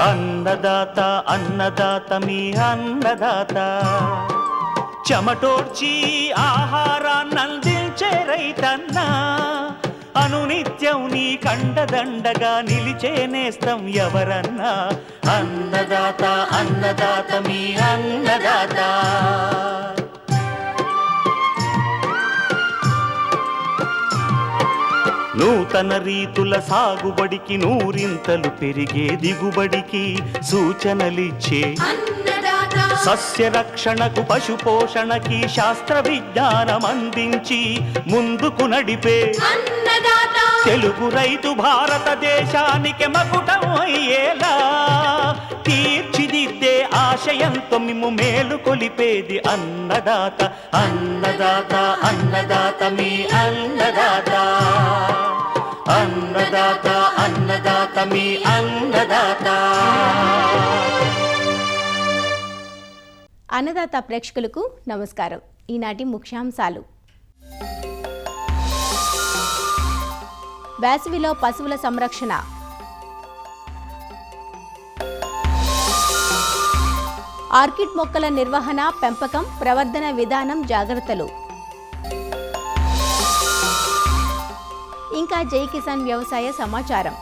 అన్నదాత అన్నదాత మీ అన్నదాత, చెమటోడ్చి ఆహారాన్నందించే రైతన్న, అనునిత్యం నీ కండదండగా నిలిచే నేస్తం ఎవరన్నా. అన్నదాత అన్నదాత మీ అన్నదాత. నూతన రీతుల సాగుబడికి, నూరింతలు పెరిగే దిగుబడికి సూచనలిచ్చే సస్య రక్షణకు, పశు పోషణకి శాస్త్ర విజ్ఞానం అందించి ముందుకు నడిపే తెలుగు రైతు భారతదేశానికి మకుటం అయ్యేలా తీర్చిదిద్దే ఆశయంతో మిమ్ము మేలు కొలిపేది అన్నదాత. అన్నదాత అన్నదాత మీ అన్నదాత. అన్నదాత అన్నదాత మీ అన్నదాత. అన్నదాత ప్రేక్షకులకు నమస్కారం. ఈనాటి ముఖ్యాంశాలు: వేసవిలో పశువుల సంరక్షణ, ఆర్కిడ్ మొక్కల నిర్వహణ, పెంపకం, ప్రవర్ధన విధానం, జాగ్రత్తలు, ఇంకా జై కిసాన్ వ్యవసాయ సమాచారం.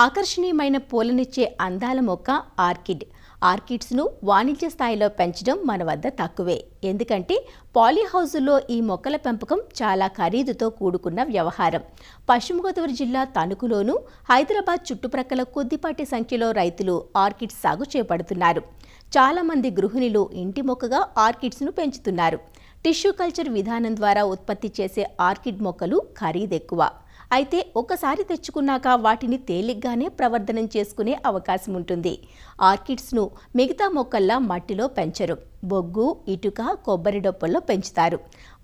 ఆకర్షణీయమైన పూలనిచ్చే అందాల మొక్క ఆర్కిడ్. ఆర్కిడ్స్ను వాణిజ్య స్థాయిలో పెంచడం మన వద్ద తక్కువే. ఎందుకంటే పాలీహౌజుల్లో ఈ మొక్కల పెంపకం చాలా ఖరీదుతో కూడుకున్న వ్యవహారం. పశ్చిమ గోదావరి జిల్లా తణుకులోను, హైదరాబాద్ చుట్టుప్రక్కల కొద్దిపాటి సంఖ్యలో రైతులు ఆర్కిడ్స్ సాగు చేపడుతున్నారు. చాలామంది గృహిణులు ఇంటి మొక్కగా ఆర్కిడ్స్ను పెంచుతున్నారు. టిష్యూ కల్చర్ విధానం ద్వారా ఉత్పత్తి చేసే ఆర్కిడ్ మొక్కలు ఖరీదెక్కువ. అయితే ఒకసారి తెచ్చుకున్నాక వాటిని తేలిగ్గానే ప్రవర్ధనం చేసుకునే అవకాశం ఉంటుంది. ఆర్కిడ్స్ను మిగతా మొక్కల్లా మట్టిలో పెంచరు. బొగ్గు, ఇటుక, కొబ్బరి డొప్పల్లో పెంచుతారు.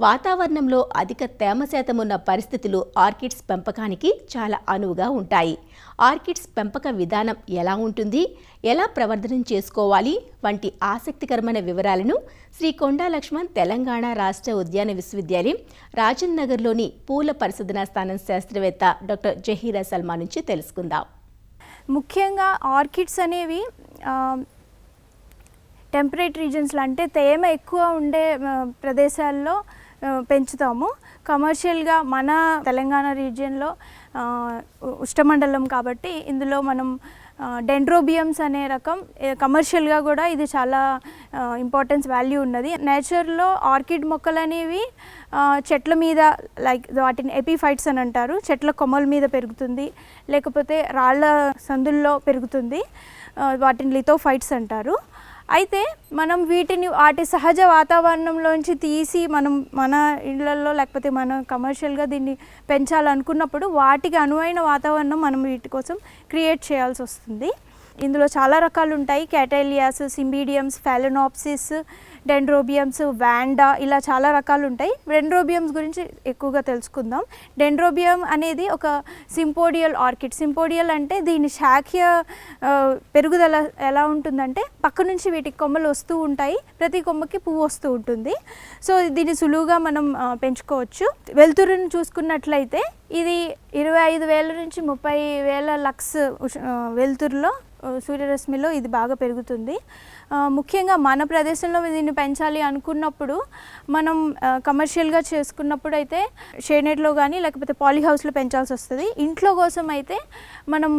వాతావరణంలో అధిక తేమ శాతం ఉన్న పరిస్థితులు ఆర్కిడ్స్ పెంపకానికి చాలా అనువుగా ఉంటాయి. ఆర్కిడ్స్ పెంపక విధానం ఎలా ఉంటుంది, ఎలా ప్రవర్ధనం చేసుకోవాలి వంటి ఆసక్తికరమైన వివరాలను శ్రీ కొండా లక్ష్మణ్ తెలంగాణ రాష్ట్ర ఉద్యాన విశ్వవిద్యాలయం రాజన్ నగర్లోని పూల పరిశోధనా స్థానం శాస్త్రవేత్త డాక్టర్ జహీరా సల్మా నుంచి తెలుసుకుందాం. ముఖ్యంగా ఆర్కిడ్స్ అనేవి టెంపరేట్ రీజన్స్లో, అంటే తేమ ఎక్కువ ఉండే ప్రదేశాల్లో పెంచుతాము. కమర్షియల్గా మన తెలంగాణ రీజియన్లో ఉష్ణమండలం కాబట్టి ఇందులో మనం డెండ్రోబియమ్స్ అనే రకం కమర్షియల్గా కూడా ఇది చాలా ఇంపార్టెన్స్ వాల్యూ ఉన్నది. నేచర్లో ఆర్కిడ్ మొక్కలు అనేవి చెట్ల మీద, లైక్ వాటిని ఎపిఫైట్స్ అని అంటారు, చెట్ల కొమ్మల మీద పెరుగుతుంది, లేకపోతే రాళ్ళ సందుల్లో పెరుగుతుంది, వాటిని లిథోఫైట్స్ అంటారు. అయితే మనం వీటిని వాటి సహజ వాతావరణంలోంచి తీసి మనం మన ఇళ్లలో లేకపోతే మనం కమర్షియల్గా దీన్ని పెంచాలనుకున్నప్పుడు వాటికి అనువైన వాతావరణం మనం వీటి కోసం క్రియేట్ చేయాల్సి వస్తుంది. ఇందులో చాలా రకాలు ఉంటాయి. క్యాటైలియాస్, సింబీడియమ్స్, ఫాలెనోప్సిస్, డెండ్రోబియమ్స్, వాండా, ఇలా చాలా రకాలు ఉంటాయి. డెండ్రోబియమ్స్ గురించి ఎక్కువగా తెలుసుకుందాం. డెండ్రోబియం అనేది ఒక సింపోడియల్ ఆర్కిడ్. సింపోడియల్ అంటే దీని శాఖీయ పెరుగుదల ఎలా ఉంటుందంటే పక్క నుంచి వీటికి కొమ్మలు వస్తూ ఉంటాయి, ప్రతి కొమ్మకి పువ్వు వస్తూ ఉంటుంది. సో దీన్ని సులువుగా మనం పెంచుకోవచ్చు. వెలుతురుని చూసుకున్నట్లయితే ఇది 25,000 నుంచి 30,000 లక్స్ వెలుతురులో, సూర్యరశ్మిలో ఇది బాగా పెరుగుతుంది. ముఖ్యంగా మన ప్రదేశంలో దీన్ని పెంచాలి అనుకున్నప్పుడు మనం కమర్షియల్గా చేసుకున్నప్పుడు అయితే షేడెడ్లో కానీ లేకపోతే పాలీహౌస్లో పెంచాల్సి వస్తుంది. ఇంట్లో కోసం అయితే మనం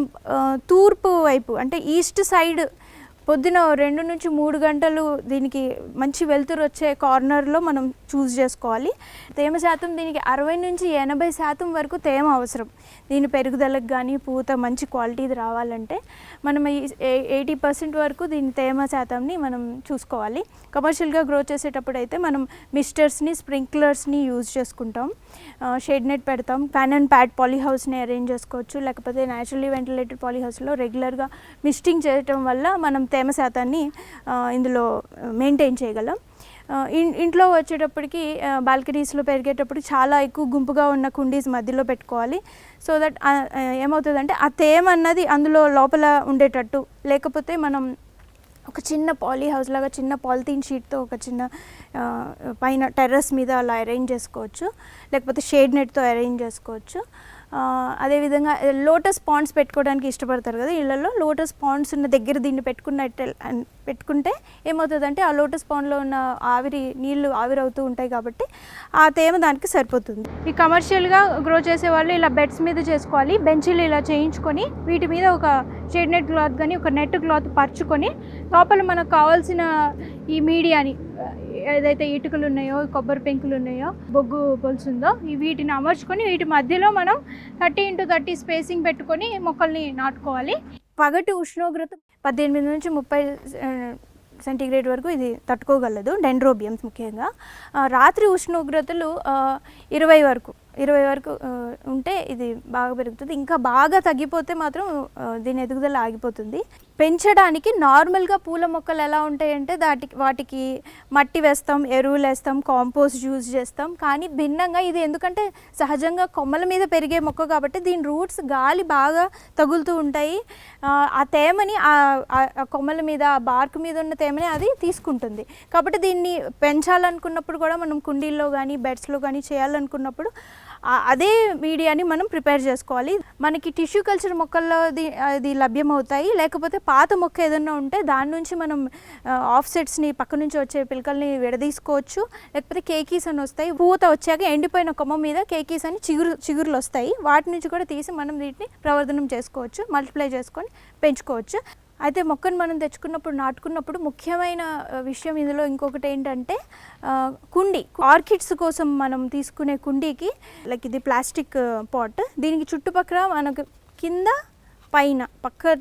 తూర్పు వైపు, అంటే ఈస్ట్ సైడ్ పొద్దున 2 నుంచి 3 గంటలు దీనికి మంచి వెలుతురు వచ్చే కార్నర్లో మనం చూస్ చేసుకోవాలి. తేమ శాతం దీనికి 60 నుంచి 80% వరకు తేమ అవసరం. దీని పెరుగుదలకు కానీ పూత మంచి క్వాలిటీది రావాలంటే మనం 80% వరకు దీని తేమ శాతంని మనం చూసుకోవాలి. కమర్షియల్గా గ్రో చేసేటప్పుడు అయితే మనం మిస్టర్స్ని, స్ప్రింక్లర్స్ని యూజ్ చేసుకుంటాం. షేడ్ నెట్ పెడతాం. ఫ్యాన్ అండ్ ప్యాడ్ పాలీహౌస్ని అరేంజ్ చేసుకోవచ్చు. లేకపోతే న్యాచురల్లీ వెంటిలేటెడ్ పాలీహౌస్లో రెగ్యులర్గా మిస్టింగ్ చేయటం వల్ల మనం తేమ శాతాన్ని ఇందులో మెయింటైన్ చేయగలం. ఇంట్లో వచ్చేటప్పటికి బాల్కనీస్లో పెరిగేటప్పుడు చాలా ఎక్కువ గుంపుగా ఉన్న కుండీస్ మధ్యలో పెట్టుకోవాలి. సో దట్ ఏమవుతుందంటే ఆ తేమ అన్నది అందులో లోపల ఉండేటట్టు, లేకపోతే మనం ఒక చిన్న పాలీ హౌస్ లాగా చిన్న పాలిథీన్ షీట్తో ఒక చిన్న పైన టెర్రస్ మీద అలా అరేంజ్ చేసుకోవచ్చు, లేకపోతే షేడ్ నెట్తో అరేంజ్ చేసుకోవచ్చు. అదేవిధంగా లోటస్ పాండ్స్ పెట్టుకోవడానికి ఇష్టపడతారు కదా ఇళ్లలో, లోటస్ పాండ్స్ ఉన్న దగ్గర దీన్ని పెట్టుకుంటే ఏమవుతుందంటే ఆ లోటస్ పాండ్లో ఉన్న నీళ్ళు ఆవిరవుతూ ఉంటాయి కాబట్టి ఆ తేమ దానికి సరిపోతుంది. ఈ కమర్షియల్గా గ్రో చేసే వాళ్ళు ఇలా బెడ్స్ మీద చేసుకోవాలి. బెంచీలు ఇలా చేయించుకొని వీటి మీద ఒక షేడ్ నెట్ క్లాత్ కానీ ఒక నెట్ క్లాత్ పరుచుకొని లోపల మనకు కావాల్సిన ఈ మీడియాని ఏదైతే ఇటుకలు ఉన్నాయో, కొబ్బరి పెంకులు ఉన్నాయో, బొగ్గు పొలుసుందో వీటిని అమర్చుకొని వీటి మధ్యలో మనం 30x30 స్పేసింగ్ పెట్టుకొని మొక్కల్ని నాటుకోవాలి. పగటి ఉష్ణోగ్రత 18 నుంచి 30 సెంటీగ్రేడ్ వరకు ఇది తట్టుకోగలదు, డెండ్రోబియమ్స్ ముఖ్యంగా. రాత్రి ఉష్ణోగ్రతలు 20 వరకు ఉంటే ఇది బాగా పెరుగుతుంది. ఇంకా బాగా తగ్గిపోతే మాత్రం దీని ఎదుగుదల ఆగిపోతుంది. పెంచడానికి నార్మల్గా పూల మొక్కలు ఎలా ఉంటాయంటే వాటికి మట్టి వేస్తాం, ఎరువులు వేస్తాం, కాంపోస్ట్ యూజ్ చేస్తాం. కానీ భిన్నంగా ఇది ఎందుకంటే సహజంగా కొమ్మల మీద పెరిగే మొక్క కాబట్టి దీని రూట్స్ గాలి బాగా తగులుతూ ఉంటాయి. ఆ తేమని ఆ కొమ్మల మీద, ఆ బార్క్ మీద ఉన్న తేమని అది తీసుకుంటుంది. కాబట్టి దీన్ని పెంచాలనుకున్నప్పుడు కూడా మనం కుండీల్లో కానీ బెడ్స్లో కానీ చేయాలనుకున్నప్పుడు అదే మీడియాని మనం ప్రిపేర్ చేసుకోవాలి. మనకి టిష్యూ కల్చర్ మొక్కల్లో అది లభ్యమవుతాయి. లేకపోతే పాత మొక్క ఏదన్నా ఉంటే దాని నుంచి మనం ఆఫ్సెట్స్ని, పక్క నుంచి వచ్చే పిలకల్ని విడదీసుకోవచ్చు. లేకపోతే కేకీస్ అని వస్తాయి, పూత వచ్చాక ఎండిపోయిన కొమ్మ మీద కేకీస్ అని చిగురులు వస్తాయి. వాటి నుంచి కూడా తీసి మనం వీటిని ప్రవర్ధనం చేసుకోవచ్చు, మల్టిప్లై చేసుకొని పెంచుకోవచ్చు. అయితే మొక్కను మనం తెచ్చుకున్నప్పుడు, నాటుకున్నప్పుడు ముఖ్యమైన విషయం ఇందులో ఇంకొకటి ఏంటంటే కుండీ. ఆర్కిడ్స్ కోసం మనం తీసుకునే కుండీకి లైక్ ఇది ప్లాస్టిక్ పాట్, దీనికి చుట్టుపక్కల మనకు కింద పైన పక్క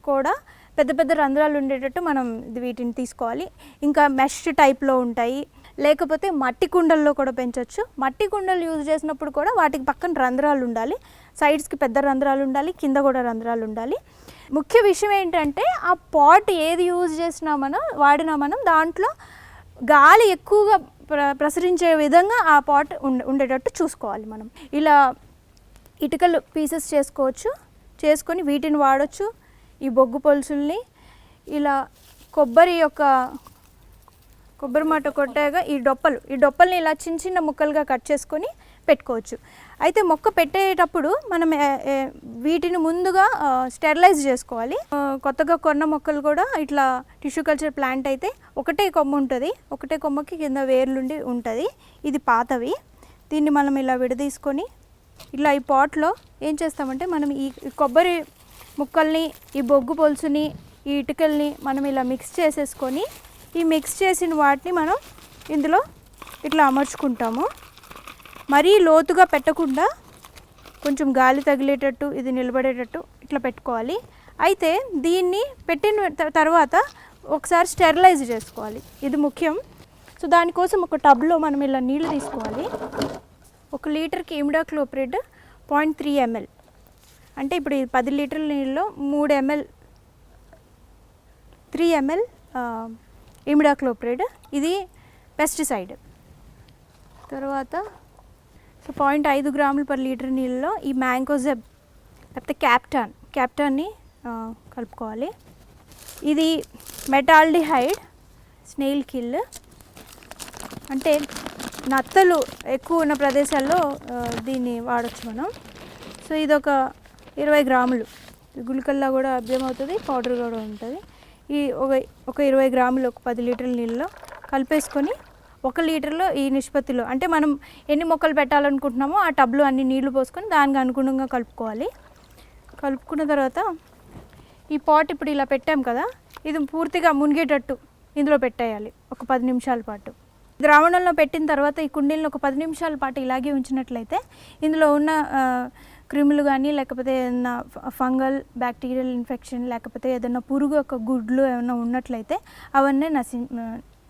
కూడా పెద్ద పెద్ద రంధ్రాలు ఉండేటట్టు మనం వీటిని తీసుకోవాలి. ఇంకా మెష్ టైప్లో ఉంటాయి, లేకపోతే మట్టి కుండల్లో కూడా పెంచవచ్చు. మట్టి కుండలు యూజ్ చేసినప్పుడు కూడా వాటికి పక్కన రంధ్రాలు ఉండాలి, సైడ్స్కి పెద్ద రంధ్రాలు ఉండాలి, కింద కూడా రంధ్రాలు ఉండాలి. ముఖ్య విషయం ఏంటంటే ఆ పాట్ ఏది యూజ్ చేసినా వాడినా మనం దాంట్లో గాలి ఎక్కువగా ప్రసరించే విధంగా ఆ పాట్ ఉండేటట్టు చూసుకోవాలి. మనం ఇలా ఇటుకలు పీసెస్ చేసుకొని వీటిని వాడచ్చు. ఈ బొగ్గు పొలుసుల్ని ఇలా కొబ్బరి మాట కొట్టాక ఈ డొప్పల్ని ఇలా చిన్న చిన్న ముక్కలుగా కట్ చేసుకొని పెట్టుకోవచ్చు. అయితే మొక్క పెట్టేటప్పుడు మనం వీటిని ముందుగా స్టెరిలైజ్ చేసుకోవాలి. కొత్తగా కొన్న మొక్కలు కూడా ఇట్లా టిష్యూ కల్చర్ ప్లాంట్ అయితే ఒకటే కొమ్మ ఉంటుంది, ఒకటే కొమ్మకి కింద వేర్లుండి ఉంటుంది. ఇది పాతవి. దీన్ని మనం ఇలా విడదీసుకొని ఇలా ఈ పాట్లో ఏం చేస్తామంటే మనం ఈ కొబ్బరి ముక్కల్ని, ఈ బొగ్గు పొలుసుని, ఈ ఇటుకల్ని మనం ఇలా మిక్స్ చేసేసుకొని ఈ మిక్స్ చేసిన వాటిని మనం ఇందులో ఇట్లా అమర్చుకుంటాము. మరీ లోతుగా పెట్టకుండా కొంచెం గాలి తగిలేటట్టు, ఇది నిలబడేటట్టు ఇట్లా పెట్టుకోవాలి. అయితే దీన్ని పెట్టిన తర్వాత ఒకసారి స్టెరిలైజ్ చేసుకోవాలి, ఇది ముఖ్యం. సో దానికోసం ఒక టబ్లో మనం ఇలా నీళ్ళు తీసుకోవాలి. 1 లీటర్కి ఇమిడాక్లోప్రిడ్ 0.3 ml, అంటే ఇప్పుడు 10 లీటర్ల నీళ్ళలో 3 ml ఇమిడాక్లోప్రిడ్, ఇది పెస్టిసైడ్. తర్వాత 0.5 గ్రాములు పర్ లీటర్ నీళ్ళలో ఈ మ్యాంకోజెబ్ లేకపోతే క్యాప్టాన్ని కలుపుకోవాలి. ఇది మెటాల్డిహైడ్, స్నేల్ కిల్, అంటే నత్తలు ఎక్కువ ఉన్న ప్రదేశాల్లో దీన్ని వాడచ్చు మనం. సో ఇది ఒక 20 గ్రాములు గుళికల్లా కూడా అభ్యమవుతుంది, పౌడర్ కూడా ఉంటుంది. ఈ ఒక 20 గ్రాములు ఒక 10 లీటర్ల నీళ్ళలో కలిపేసుకొని 1 లీటర్లో ఈ నిష్పత్తిలో, అంటే మనం ఎన్ని మొక్కలు పెట్టాలనుకుంటున్నామో ఆ టబ్లో అన్ని నీళ్లు పోసుకొని దానికి అనుగుణంగా కలుపుకోవాలి. కలుపుకున్న తర్వాత ఈ పాట్ ఇప్పుడు ఇలా పెట్టాం కదా, ఇది పూర్తిగా మునిగేటట్టు ఇందులో పెట్టేయాలి ఒక 10 నిమిషాల పాటు. ద్రావణంలో పెట్టిన తర్వాత ఈ కుండీలను ఒక 10 నిమిషాల పాటు ఇలాగే ఉంచినట్లయితే ఇందులో ఉన్న క్రిములు కానీ, లేకపోతే ఏదైనా ఫంగల్ బ్యాక్టీరియల్ ఇన్ఫెక్షన్, లేకపోతే ఏదైనా పురుగు యొక్క గుడ్లు ఏమైనా ఉన్నట్లయితే అవన్నీ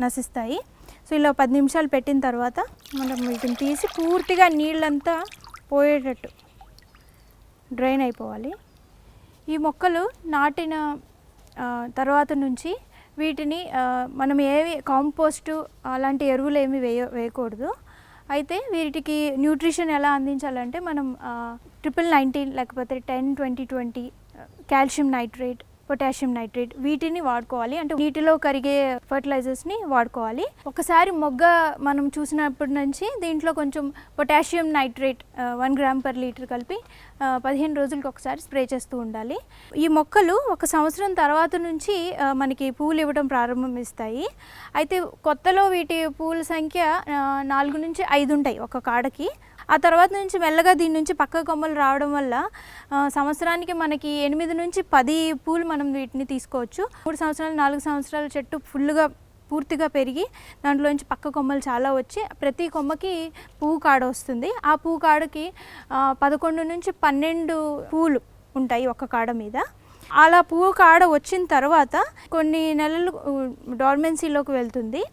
నశిస్తాయి. సో ఇలా 10 నిమిషాలు పెట్టిన తర్వాత మనం వీటిని తీసి పూర్తిగా నీళ్ళంతా పోయేటట్టు డ్రైన్ అయిపోవాలి. ఈ మొక్కలు నాటిన తర్వాత నుంచి వీటిని మనం ఏవి కాంపోస్టు అలాంటి ఎరువులు ఏమి వేయకూడదు. అయితే వీటికి న్యూట్రిషన్ ఎలా అందించాలంటే మనం 19 లేకపోతే 10-20-20 కాల్షియం నైట్రేట్, పొటాషియం నైట్రేట్ వీటిని వాడుకోవాలి. అంటే నీటిలో కరిగే ఫర్టిలైజర్స్ని వాడుకోవాలి. ఒకసారి మొగ్గ మనం చూసినప్పటి నుంచి దీంట్లో కొంచెం potassium nitrate 1 gram per litre కలిపి 15 రోజులకి ఒకసారి స్ప్రే చేస్తూ ఉండాలి. ఈ మొక్కలు 1 సంవత్సరం తర్వాత నుంచి మనకి పువ్వులు ఇవ్వడం ప్రారంభిస్తాయి. అయితే కొత్తలో వీటి పువ్వుల సంఖ్య 4 నుంచి 5 ఉంటాయి ఒక కాడకి. ఆ తర్వాత నుంచి మెల్లగా దీని నుంచి పక్క కొమ్మలు రావడం వల్ల సంవత్సరానికి మనకి 8 నుంచి 10 పూలు మనం వీటిని తీసుకోవచ్చు. 3 సంవత్సరాలు 4 సంవత్సరాల చెట్టు ఫుల్గా పూర్తిగా పెరిగి దాంట్లోంచి పక్క కొమ్మలు చాలా వచ్చి ప్రతి కొమ్మకి పువ్వు కాడ వస్తుంది. ఆ పువ్వు కాడకి 11 నుంచి 12 పూలు ఉంటాయి ఒక కాడ మీద. అలా పువ్వు కాడ వచ్చిన తర్వాత కొన్ని నెలలు డార్మెన్సీలోకి వెళ్తుంది.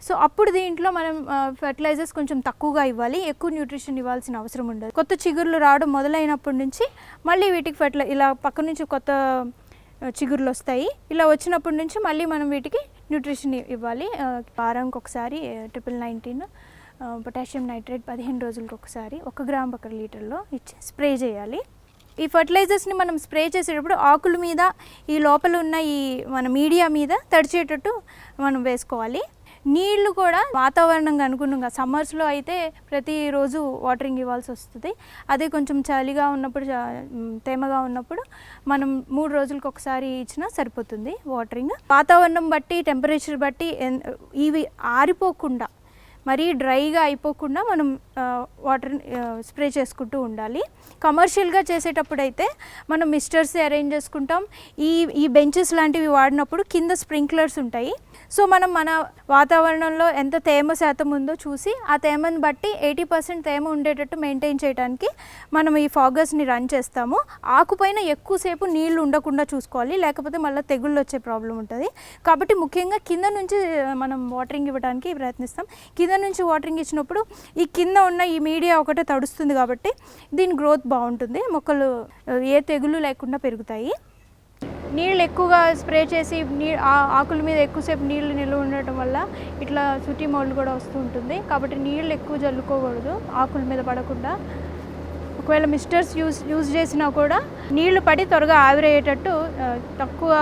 సో అప్పుడు దీంట్లో మనం ఫర్టిలైజర్స్ కొంచెం తక్కువగా ఇవ్వాలి, ఎక్కువ న్యూట్రిషన్ ఇవ్వాల్సిన అవసరం ఉండదు. కొత్త చిగుర్లు రావడం మొదలైనప్పటి నుంచి మళ్ళీ వీటికి ఇలా పక్క నుంచి కొత్త చిగుర్లు వస్తాయి. ఇలా వచ్చినప్పటి నుంచి మళ్ళీ మనం వీటికి న్యూట్రిషన్ ఇవ్వాలి. వారానికి ఒకసారి 19 పొటాషియం నైట్రేట్ 15 రోజులకు ఒకసారి 1 గ్రామ్ పర్ లీటర్లో ఇచ్చి స్ప్రే చేయాలి. ఈ ఫర్టిలైజర్స్ని మనం స్ప్రే చేసేటప్పుడు ఆకుల మీద ఈ లోపల ఉన్న ఈ మన మీడియా మీద తడిచేటట్టు మనం వేసుకోవాలి. నీళ్లు కూడా వాతావరణంగా అనుగుణంగా సమ్మర్స్లో అయితే ప్రతిరోజు వాటరింగ్ ఇవ్వాల్సి వస్తుంది. అదే కొంచెం చలిగా ఉన్నప్పుడు తేమగా ఉన్నప్పుడు మనం 3 రోజులకు ఒకసారి ఇచ్చినా సరిపోతుంది వాటరింగ్. వాతావరణం బట్టి టెంపరేచర్ బట్టి ఇవి ఆరిపోకుండా మరీ డ్రైగా అయిపోకుండా మనం వాటర్ స్ప్రే చేసుకుంటూ ఉండాలి. కమర్షియల్గా చేసేటప్పుడు అయితే మనం మిస్టర్స్ అరేంజ్ చేసుకుంటాం. ఈ బెంచెస్ లాంటివి వాడినప్పుడు కింద స్ప్రింక్లర్స్ ఉంటాయి. సో మనం మన వాతావరణంలో ఎంత తేమ శాతం ఉందో చూసి ఆ తేమని బట్టి 80% తేమ ఉండేటట్టు మెయింటైన్ చేయడానికి మనం ఈ ఫాగర్స్ని రన్ చేస్తాము. ఆకుపైన ఎక్కువసేపు నీళ్లు ఉండకుండా చూసుకోవాలి, లేకపోతే మళ్ళీ తెగుళ్ళు వచ్చే ప్రాబ్లం ఉంటుంది. కాబట్టి ముఖ్యంగా కింద నుంచి మనం వాటరింగ్ ఇవ్వడానికి ప్రయత్నిస్తాం. కింద నుంచి వాటరింగ్ ఇచ్చినప్పుడు ఈ కింద ఉన్న ఈ మీడియా ఒకటే తడుస్తుంది కాబట్టి దీని గ్రోత్ బాగుంటుంది, మొక్కలు ఏ తెగులు లేకుండా పెరుగుతాయి. నీళ్ళు ఎక్కువగా స్ప్రే చేసి ఆకుల మీద ఎక్కువసేపు నీళ్ళు నిల్వ ఉండటం వల్ల ఇట్లా సుటి మోల్డ్ కూడా వస్తూ ఉంటుంది. కాబట్టి నీళ్ళు ఎక్కువ జల్లుకోకూడదు ఆకుల మీద పడకుండా. ఒకవేళ మిస్టర్స్ యూజ్ చేసినా కూడా నీళ్లు పడి త్వరగా ఆవిరయ్యేటట్టు తక్కువ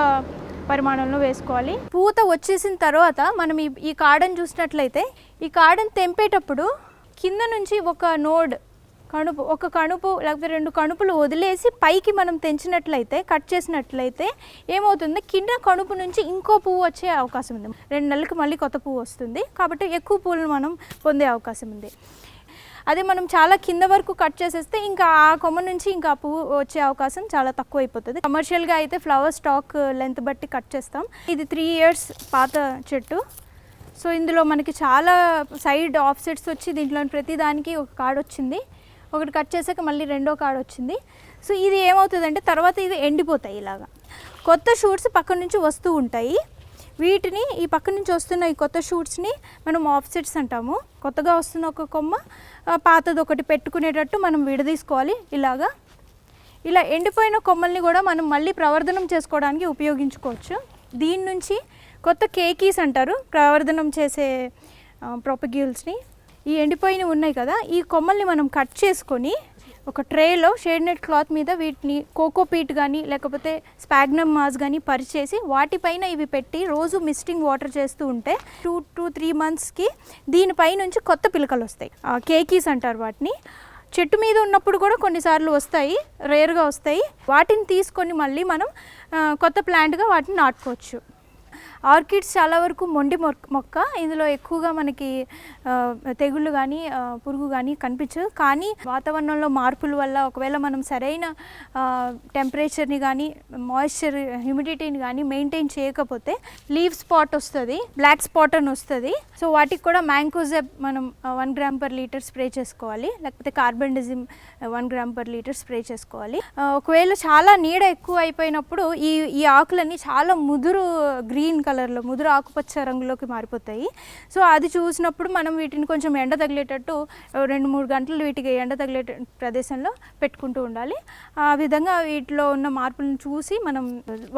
పరిమాణంలో వేసుకోవాలి. పూత వచ్చేసిన తర్వాత మనం ఈ కాడను చూసినట్లయితే ఈ కాడను తెంపేటప్పుడు కింద నుంచి ఒక కణుపు లేకపోతే 2 కణుపులు వదిలేసి పైకి మనం తెంచినట్లయితే కట్ చేసినట్లయితే ఏమవుతుంది, కింద కణుపు నుంచి ఇంకో పువ్వు వచ్చే అవకాశం ఉంది. 2 నెలలకు మళ్ళీ కొత్త పువ్వు వస్తుంది. కాబట్టి ఎక్కువ పువ్వులను మనం పొందే అవకాశం ఉంది. అదే మనం చాలా కింద వరకు కట్ చేసేస్తే ఇంకా ఆ కొమ్మ నుంచి ఇంకా పువ్వు వచ్చే అవకాశం చాలా తక్కువ అయిపోతుంది. కమర్షియల్గా అయితే ఫ్లవర్ స్టాక్ లెంత్ బట్టి కట్ చేస్తాం. ఇది 3 years పాత చెట్టు. సో ఇందులో మనకి చాలా సైడ్ ఆఫ్సెట్స్ వచ్చి దీంట్లో ప్రతి దానికి ఒక కార్డ్ వచ్చింది. ఒకటి కట్ చేసాక మళ్ళీ రెండో కార్డ్ వచ్చింది. సో ఇది ఏమవుతుందంటే తర్వాత ఇది ఎండిపోతాయి. ఇలాగా కొత్త షూట్స్ పక్క నుంచి వస్తూ ఉంటాయి. వీటిని ఈ పక్క నుంచి వస్తున్న ఈ కొత్త షూట్స్ని మనం ఆఫ్సెట్స్ అంటాము. కొత్తగా వస్తున్న ఒక కొమ్మ పాతది ఒకటి పెట్టుకునేటట్టు మనం విడదీసుకోవాలి. ఇలా ఎండిపోయిన కొమ్మల్ని కూడా మనం మళ్ళీ ప్రవర్ధనం చేసుకోవడానికి ఉపయోగించుకోవచ్చు. దీని నుంచి కొత్త కేకీస్ అంటారు ప్రవర్ధనం చేసే ప్రొపగ్యూల్స్ని. ఈ ఎండిపోయినవి ఉన్నాయి కదా, ఈ కొమ్మల్ని మనం కట్ చేసుకొని ఒక ట్రేలో షేడ్ నెట్ క్లాత్ మీద వీటిని కోకోపీట్ కానీ లేకపోతే స్పాగ్నమ్ మాస్ కానీ పరిచేసి వాటిపైన ఇవి పెట్టి రోజు మిస్టింగ్ వాటర్ చేస్తూ ఉంటే 2 to 3 monthsకి దీనిపై నుంచి కొత్త పిలకలు వస్తాయి. కేకీస్ అంటారు వాటిని. చెట్టు మీద ఉన్నప్పుడు కూడా కొన్నిసార్లు వస్తాయి, రేర్గా వస్తాయి. వాటిని తీసుకొని మళ్ళీ మనం కొత్త ప్లాంట్గా వాటిని నాటుకోవచ్చు. ఆర్కిడ్స్ చాలా వరకు మొండి మొక్క. ఇందులో ఎక్కువగా మనకి తెగుళ్ళు కానీ పురుగు కానీ కనిపించదు. కానీ వాతావరణంలో మార్పుల వల్ల ఒకవేళ మనం సరైన టెంపరేచర్ని కానీ మాయిశ్చర్ హ్యూమిడిటీని కానీ మెయింటైన్ చేయకపోతే లీవ్ స్పాట్ వస్తుంది, బ్లాక్ స్పాట్ అని వస్తుంది. సో వాటికి కూడా మ్యాంకోజెబ్ మనం 1 గ్రామ్ పర్ లీటర్ స్ప్రే చేసుకోవాలి, లేకపోతే carbendazim 1 gram per litre spray చేసుకోవాలి. ఒకవేళ చాలా నీడ ఎక్కువ అయిపోయినప్పుడు ఈ ఆకులన్నీ చాలా ముదురు గ్రీన్ గ్రీన్ కలర్లో ముదురు ఆకుపచ్చ రంగులోకి మారిపోతాయి. సో అది చూసినప్పుడు మనం వీటిని కొంచెం ఎండ తగిలేటట్టు 2-3 గంటలు వీటికి ఎండ తగిలే ప్రదేశంలో పెట్టుకుంటూ ఉండాలి. ఆ విధంగా వీటిలో ఉన్న మార్పులను చూసి మనం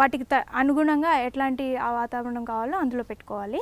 వాటికి అనుగుణంగా ఎట్లాంటి వాతావరణం కావాలో అందులో పెట్టుకోవాలి.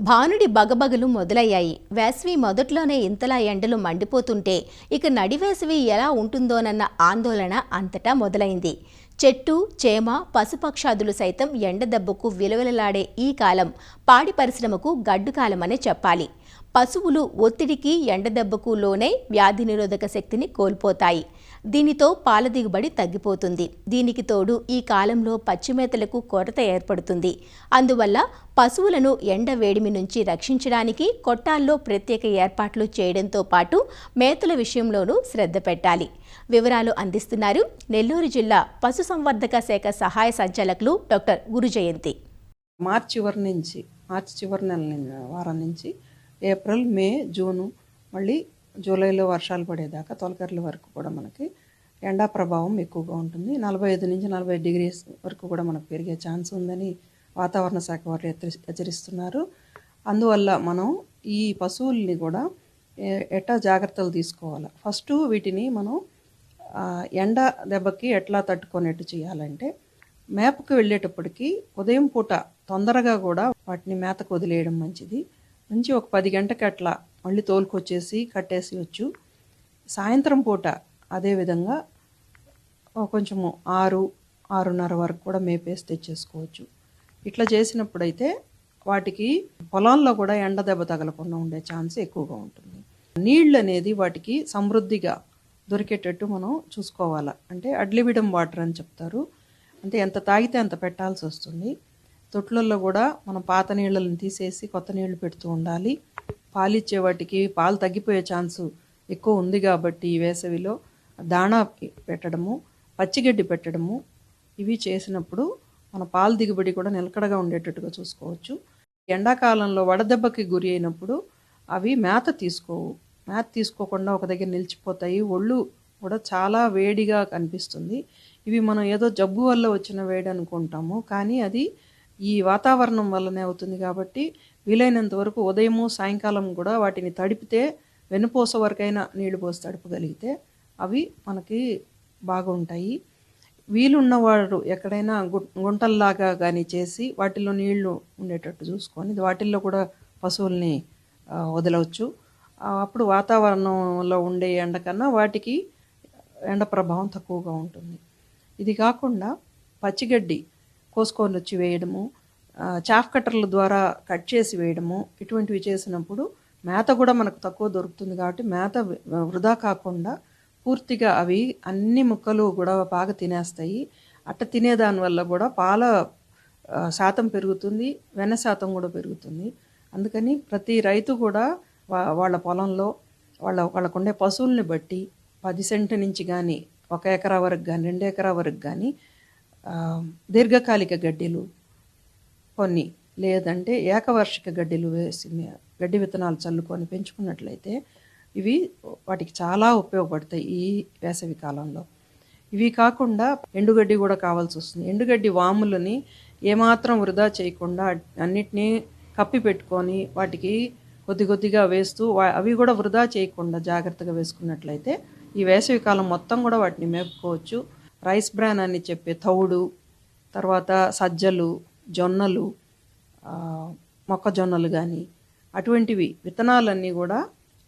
భానుడి బగబగలు మొదలయ్యాయి. వేసవి మొదట్లోనే ఇంతలా ఎండలు మండిపోతుంటే ఇక నడివేసవి ఎలా ఉంటుందోనన్న ఆందోళన అంతటా మొదలైంది. చెట్టు చేమ పశుపక్షాదులు సైతం ఎండ దెబ్బకు విలవిలలాడే ఈ కాలం పాడి పరిశ్రమకు గడ్డు కాలమనే చెప్పాలి. పశువులు ఒత్తిడికి ఎండ దెబ్బకు లోనై వ్యాధి నిరోధక శక్తిని కోల్పోతాయి. దీనితో పాల దిగుబడి తగ్గిపోతుంది. దీనికి తోడు ఈ కాలంలో పచ్చిమేతలకు కొరత ఏర్పడుతుంది. అందువల్ల పశువులను ఎండ వేడిమి నుంచి రక్షించడానికి కొట్టాల్లో ప్రత్యేక ఏర్పాట్లు చేయడంతో పాటు మేతల విషయంలోనూ శ్రద్ధ పెట్టాలి. వివరాలు అందిస్తున్నారు నెల్లూరు జిల్లా పశుసంవర్ధక శాఖ సహాయ సంచాలకులు డాక్టర్ గురుజయంతి. మార్చి చివరి వారం నుంచి ఏప్రిల్, మే, జూను, మళ్ళీ జూలైలో వర్షాలు పడేదాకా తొలకర్ల వరకు కూడా మనకి ఎండా ప్రభావం ఎక్కువగా ఉంటుంది. 45 నుంచి 40 డిగ్రీస్ వరకు కూడా మనకు పెరిగే ఛాన్స్ ఉందని వాతావరణ శాఖ వారు హెచ్చరిస్తున్నారు. అందువల్ల మనం ఈ పశువుల్ని కూడా ఎట్లా జాగ్రత్తలు తీసుకోవాలి. ఫస్ట్ వీటిని మనం ఎండ దెబ్బకి ఎట్లా తట్టుకునేట్టు చేయాలంటే, మేపకు వెళ్ళేటప్పటికి ఉదయం పూట తొందరగా కూడా వాటిని మేతకు వదిలేయడం మంచిది. మంచి ఒక 10 గంటకి అట్లా మళ్ళీ తోలుకొచ్చేసి కట్టేసేయచ్చు. సాయంత్రం పూట అదేవిధంగా కొంచెము 6-6:30 వరకు కూడా మేపేసి తెచ్చేసుకోవచ్చు. ఇట్లా చేసినప్పుడైతే వాటికి పొలాల్లో కూడా ఎండ దెబ్బ తగలకుండా ఉండే ఛాన్స్ ఎక్కువగా ఉంటుంది. నీళ్ళు అనేది వాటికి సమృద్ధిగా దొరికేటట్టు మనం చూసుకోవాలి. అంటే అడ్లివిడం వాటర్ అని చెప్తారు. అంటే ఎంత తాగితే అంత పెట్టాల్సి వస్తుంది. తొట్లల్లో కూడా మనం పాత నీళ్ళని తీసేసి కొత్త నీళ్లు పెడుతూ ఉండాలి. పాలిచ్చే వాటికి పాలు తగ్గిపోయే ఛాన్సు ఎక్కువ ఉంది కాబట్టి ఈ వేసవిలో దాణా పెట్టడము, పచ్చిగడ్డి పెట్టడము ఇవి చేసినప్పుడు మన పాలు దిగుబడి కూడా నిలకడగా ఉండేటట్టుగా చూసుకోవచ్చు. ఎండాకాలంలో వడదెబ్బకి గురి అయినప్పుడు అవి మేత తీసుకోవు. మేత తీసుకోకుండా ఒక దగ్గర నిలిచిపోతాయి. ఒళ్ళు కూడా చాలా వేడిగా కనిపిస్తుంది. ఇవి మనం ఏదో జబ్బు వల్ల వచ్చిన వేడి అనుకుంటాము, కానీ అది ఈ వాతావరణం వల్లనే అవుతుంది. కాబట్టి వీలైనంత వరకు ఉదయము సాయంకాలం కూడా వాటిని తడిపితే వెనుపూస వరకైనా నీళ్లు పోసి తడపగలిగితే అవి మనకి బాగుంటాయి. వీలున్నవాడు ఎక్కడైనా గుంటల్లాగా కానీ చేసి వాటిల్లో నీళ్లు ఉండేటట్టు చూసుకొని వాటిల్లో కూడా పశువుల్ని వదలవచ్చు. అప్పుడు వాతావరణంలో ఉండే ఎండ కన్నా వాటికి ఎండ ప్రభావం తక్కువగా ఉంటుంది. ఇది కాకుండా పచ్చిగడ్డి కోసుకొని వచ్చి వేయడము, చాఫ్ కట్టర్ల ద్వారా కట్ చేసి వేయడము, ఇటువంటివి చేసినప్పుడు మేత కూడా మనకు తక్కువ దొరుకుతుంది. కాబట్టి మేత వృధా కాకుండా పూర్తిగా అవి అన్ని ముక్కలు కూడా బాగా తినేస్తాయి. అట్ట తినేదానివల్ల కూడా పాల శాతం పెరుగుతుంది, వెన్న శాతం కూడా పెరుగుతుంది. అందుకని ప్రతి రైతు కూడా వాళ్ళ పొలంలో వాళ్ళకుండే పశువుల్ని బట్టి 10 సెంట్ నుంచి కానీ 1 ఎకరా వరకు కానీ 2 ఎకరా వరకు కానీ దీర్ఘకాలిక గడ్డిలు కొన్ని, లేదంటే ఏకవార్షిక గడ్డిలు వేసి గడ్డి విత్తనాలు చల్లుకొని పెంచుకున్నట్లయితే ఇవి వాటికి చాలా ఉపయోగపడతాయి ఈ వేసవి కాలంలో. ఇవి కాకుండా ఎండుగడ్డి కూడా కావాల్సి వస్తుంది. ఎండుగడ్డి వాములని ఏమాత్రం వృధా చేయకుండా అన్నిటినీ కప్పి పెట్టుకొని వాటికి కొద్దిగా వేస్తూ అవి కూడా వృధా చేయకుండా జాగ్రత్తగా వేసుకున్నట్లయితే ఈ వేసవి కాలం మొత్తం కూడా వాటిని మేపుకోవచ్చు. రైస్ బ్రాన్ అని చెప్పే తౌడు, తర్వాత సజ్జలు, జొన్నలు, మొక్కజొన్నలు కానీ అటువంటివి విత్తనాలన్నీ కూడా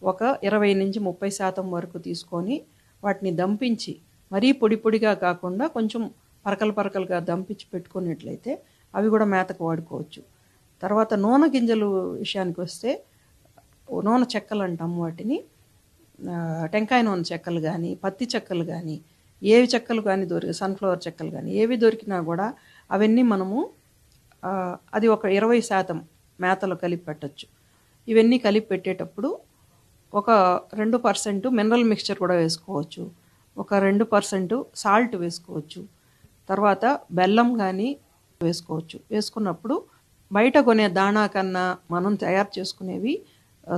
ఒక 20 నుంచి 30% వరకు తీసుకొని వాటిని దంపించి, మరీ పొడిగా కాకుండా కొంచెం పరకలుగా దంపించి పెట్టుకున్నట్లయితే అవి కూడా మేతకు వాడుకోవచ్చు. తర్వాత నూనె గింజలు విషయానికి వస్తే నూనె చెక్కలు అంటాము వాటిని. టెంకాయ నూనె చెక్కలు కానీ, పత్తి చెక్కలు కానీ, ఏవి చెక్కలు కానీ సన్ఫ్లవర్ చెక్కలు కానీ ఏవి దొరికినా కూడా అవన్నీ మనము అది ఒక 20% మేతలో కలిపి పెట్టచ్చు. ఇవన్నీ కలిపి పెట్టేటప్పుడు ఒక 2% మినరల్ మిక్స్చర్ కూడా వేసుకోవచ్చు. ఒక 2% సాల్ట్ వేసుకోవచ్చు. తర్వాత బెల్లం కానీ వేసుకోవచ్చు. వేసుకున్నప్పుడు బయట కొనే దాణా కన్నా మనం తయారు చేసుకునేవి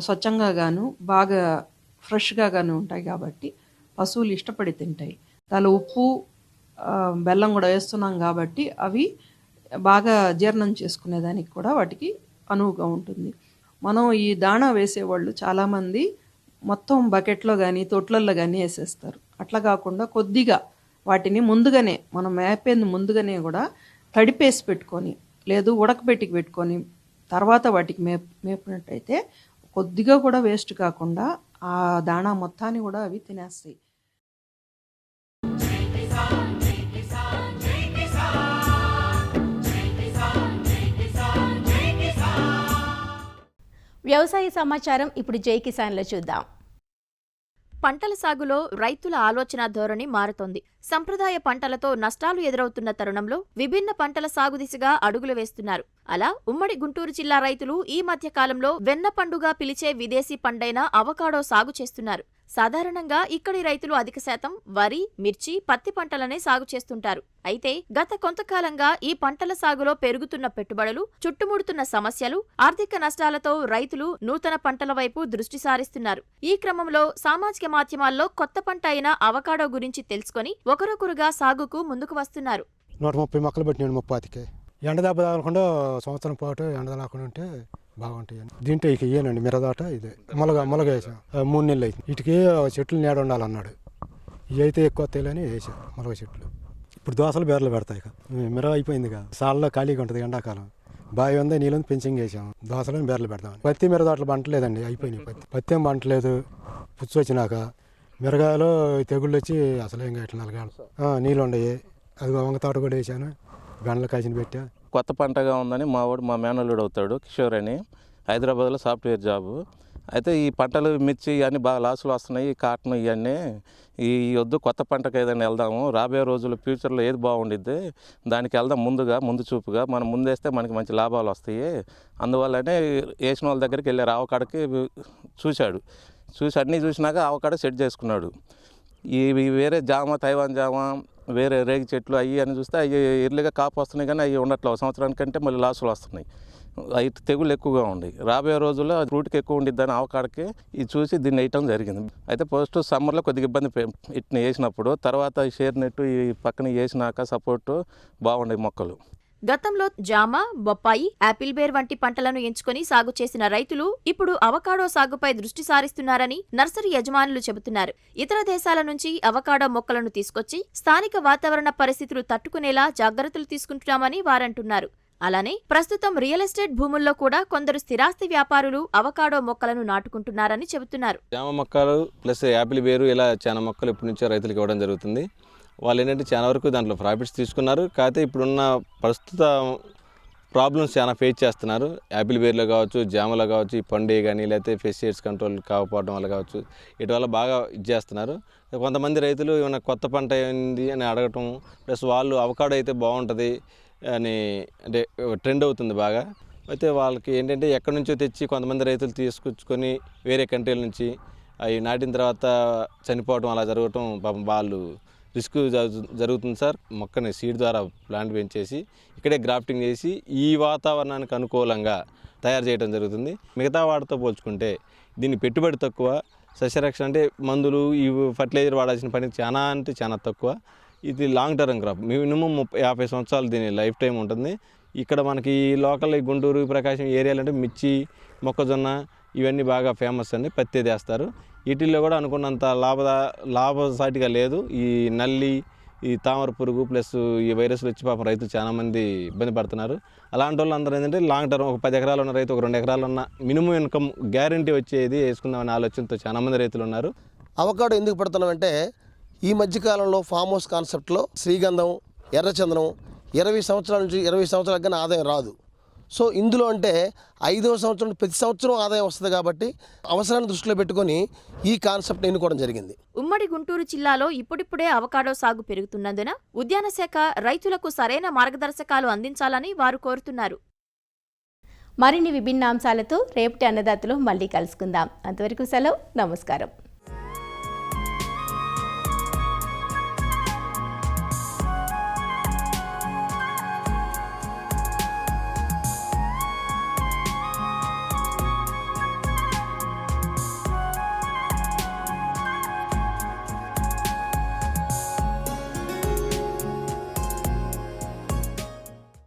స్వచ్ఛంగా గాను బాగా ఫ్రెష్గా గాను ఉంటాయి కాబట్టి పశువులు ఇష్టపడి తింటాయి. దానిలో ఉప్పు బెల్లం కూడా వేస్తున్నాం కాబట్టి అవి బాగా జీర్ణం చేసుకునేదానికి కూడా వాటికి అనువుగా ఉంటుంది. మనం ఈ దాణా వేసేవాళ్ళు చాలామంది మొత్తం బకెట్లో కానీ తొట్లల్లో కానీ వేసేస్తారు. అట్లా కాకుండా కొద్దిగా వాటిని ముందుగానే మనం మేపేందు ముందుగానే కూడా తడిపేసి పెట్టుకొని లేదు ఉడకబెట్టి పెట్టుకొని తర్వాత వాటికి మేపినట్టయితే కొద్దిగా కూడా వేస్ట్ కాకుండా ఆ దాణా మొత్తాన్ని కూడా అవి తినేస్తాయి. వ్యవసాయ సమాచారం ఇప్పుడు జై కిసాన్లో చూద్దాం. పంటల సాగులో రైతుల ఆలోచన ధోరణి మారుతోంది. సంప్రదాయ పంటలతో నష్టాలు ఎదురవుతున్న తరుణంలో విభిన్న పంటల సాగు దిశగా అడుగులు వేస్తున్నారు. అలా ఉమ్మడి గుంటూరు జిల్లా రైతులు ఈ మధ్య కాలంలో వెన్న పండుగా పిలిచే విదేశీ పండైన అవకాడో సాగు చేస్తున్నారు. సాధారణంగా ఇక్కడి రైతులు అధిక శాతం వరి, మిర్చి, పత్తి పంటలనే సాగు చేస్తుంటారు. అయితే గత కొంతకాలంగా ఈ పంటల సాగులో పెరుగుతున్న పెట్టుబడులు, చుట్టుముడుతున్న సమస్యలు, ఆర్థిక నష్టాలతో రైతులు నూతన పంటల వైపు దృష్టి సారిస్తున్నారు. ఈ క్రమంలో సామాజిక మాధ్యమాల్లో కొత్త పంట అయిన అవకాడో గురించి తెలుసుకొని ఒకరొకరుగా సాగుకు ముందుకు వస్తున్నారు. 130 మొక్కలు పెట్టినాడు 30కి. ఎండ దెబ్బ తగలకుండా సంవత్సరం పాటు ఎండ తగలకుండా ఉంటే బాగుంటాయి. దీంట్లో ఇక ఇయ్యనండి మిరదాట ఇదే మొలగ వేసాం. 3 నెలలు అయితే ఇటుకే చెట్లు నీడ ఉండాలన్నాడు. ఇవి అయితే ఎక్కువ తేలని వేసాం మొలగ చెట్లు. ఇప్పుడు దోసలు బేర్లు పెడతాయి. ఇక మిర అయిపోయింది కదా, సాల్లో ఖాళీగా ఉంటుంది ఎండాకాలం. బావి ఉంది, నీళ్ళని పెంచింగ్ వేసాం. దోసలను బేర్లు పెడతాం. పత్తి మిరదాట్లు పంటలేదండి, అయిపోయినాయి. పత్తి ఏం పంటలేదు. పుచ్చు వచ్చినాక మిరగాయలు తెగుళ్ళు వచ్చి అసలు ఇంకా ఇట్లా 4 ఏళ్ళు నీళ్ళు ఉండయి. అది వంగ తోట కూడా వేసాను, గంటలు కాసిన పెట్టా. కొత్త పంటగా ఉందని మా మేనల్లుడు అవుతాడు కిషోర్ అని, హైదరాబాద్లో సాఫ్ట్వేర్ జాబు. అయితే ఈ పంటలు మిర్చి ఇవన్నీ బాగా లాసులు వస్తున్నాయి, కాటన్ ఇవన్నీ ఈ వద్దు కొత్త పంటకు ఏదైనా వెళ్దాము, రాబోయే రోజుల్లో ఫ్యూచర్లో ఏది బాగుండిద్ది దానికి వెళ్దాం ముందు చూపుగా మనం ముందేస్తే మనకి మంచి లాభాలు వస్తాయి. అందువల్లనే వేసిన వాళ్ళ దగ్గరికి వెళ్ళారు. ఆవకాడకి చూసి అన్నీ చూసినాక ఆవకాడ సెట్ చేసుకున్నాడు. ఈ వేరే జామ, తైవాన్ జామ, వేరే రేగి చెట్లు అవి అని చూస్తే అవి ఎర్లీగా కాపు వస్తున్నాయి కానీ అవి ఉండట్లేదు. సంవత్సరానికంటే మళ్ళీ లాసులు వస్తున్నాయి. అవి తెగులు ఎక్కువగా ఉండి రాబోయే రోజుల్లో ఫ్రూట్కి ఎక్కువ ఉండిద్దని ఆవకాడకి ఇది చూసి దీన్ని వేయటం జరిగింది. అయితే ఫస్ట్ సమ్మర్లో కొద్దిగా ఇబ్బంది ఇట్ని వేసినప్పుడు, తర్వాత షేర్ నెట్టు ఈ పక్కన వేసినాక సపోర్టు బాగుండే మొక్కలు. గతంలో జామ, బొప్పాయి, యాపిల్ బేర్ వంటి పంటలను ఎంచుకొని సాగు చేసిన రైతులు ఇప్పుడు అవకాడో సాగుపై దృష్టి సారిస్తున్నారని నర్సరీ యజమానులు చెబుతున్నారు. ఇతర దేశాల నుంచి అవకాడో మొక్కలను తీసుకొచ్చి స్థానిక వాతావరణ పరిస్థితులు తట్టుకునేలా జాగ్రత్తలు తీసుకుంటున్నామని వారంటున్నారు. అలానే ప్రస్తుతం రియల్ ఎస్టేట్ భూముల్లో కూడా కొందరు స్థిరాస్తి వ్యాపారులు అవకాడో మొక్కలను నాటుకుంటున్నారని చెబుతున్నారు. జామ మొక్కలు ప్లస్ యాపిల్ బేరు ఇలా చాలా మొక్కలు ఇప్పటి నుంచో రైతులకు ఇవ్వడం జరుగుతుంది. వాళ్ళు ఏంటంటే చాలా వరకు దాంట్లో ప్రాఫిట్స్ తీసుకున్నారు. కాకపోతే ఇప్పుడున్న ప్రస్తుత ప్రాబ్లమ్స్ చాలా ఫేస్ చేస్తున్నారు. యాపిల్ బేర్లో కావచ్చు, జామలో కావచ్చు, ఈ పండుగ కానీ లేకపోతే పెస్టిసైడ్స్ కంట్రోల్ కాకపోవడం వల్ల కావచ్చు, వీటి వల్ల బాగా చేస్తున్నారు. కొంతమంది రైతులు ఏమైనా కొత్త పంట ఏంది అని అడగటం, ప్లస్ వాళ్ళు అవకాడో అయితే బాగుంటుంది అని అంటే ట్రెండ్ అవుతుంది బాగా. అయితే వాళ్ళకి ఏంటంటే ఎక్కడి నుంచో తెచ్చి కొంతమంది రైతులు తీసుకొచ్చుకొని వేరే కంట్రీల నుంచి అవి నాటిన తర్వాత చనిపోవడం అలా జరగటం పాపం వాళ్ళు రిస్క్ జరుగుతుంది సార్. మొక్కని సీడ్ ద్వారా ప్లాంట్ పెంచేసి ఇక్కడే గ్రాఫ్టింగ్ చేసి ఈ వాతావరణానికి అనుకూలంగా తయారు చేయడం జరుగుతుంది. మిగతా వాటితో పోల్చుకుంటే దీన్ని పెట్టుబడి తక్కువ, సస్యరక్షణ అంటే మందులు ఈ ఫర్టిలైజర్ వాడాల్సిన పని చాలా అంటే చాలా తక్కువ. ఇది లాంగ్ టర్మ్ క్రాప్, మినిమం 50 సంవత్సరాలు దీని లైఫ్ టైం ఉంటుంది. ఇక్కడ మనకి లోకల్ గుంటూరు, ప్రకాశం ఏరియాలు అంటే మిర్చి, మొక్కజొన్న ఇవన్నీ బాగా ఫేమస్ అండి. పత్తి వేస్తారు. వీటిల్లో కూడా అనుకున్నంత లాభసాటిగా లేదు. ఈ నల్లి, ఈ తామర పురుగు ప్లస్ ఈ వైరస్లు వచ్చి పాపం రైతులు చాలామంది ఇబ్బంది పడుతున్నారు. అలాంటి వాళ్ళు అందరూ ఏంటంటే లాంగ్ టర్మ్ ఒక 10 ఎకరాలు ఉన్న రైతు, ఒక 2 ఎకరాలు ఉన్న మినిమం ఇన్కమ్ గ్యారంటీ వచ్చేది వేసుకుందామనే ఆలోచనతో చాలామంది రైతులు ఉన్నారు. అవకాడో ఎందుకు పెడుతున్నామంటే ఈ మధ్యకాలంలో ఫామ్ హౌస్ కాన్సెప్ట్లో శ్రీగంధం, ఎర్రచందనం 20 సంవత్సరాల నుంచి 20 సంవత్సరాలకు కానీ ఆదాయం రాదు. సో ఇందులో అంటే 5వ సంవత్సరం ప్రతి సంవత్సరం ఆదాయం వస్తుంది కాబట్టి అవసరాన్ని దృష్టిలో పెట్టుకొని ఈ కాన్సెప్ట్ ఎన్నుకోవడం జరిగింది. ఉమ్మడి గుంటూరు జిల్లాలో ఇప్పుడిప్పుడే అవకాడో సాగు పెరుగుతున్నందున ఉద్యాన శాఖ రైతులకు సరైన మార్గదర్శకాలు అందించాలని వారు కోరుతున్నారు. మరిన్ని విభిన్న అంశాలతో రేపటి అన్నదాతలో మళ్ళీ కలుసుకుందాం. అంతవరకు సెలవు, నమస్కారం.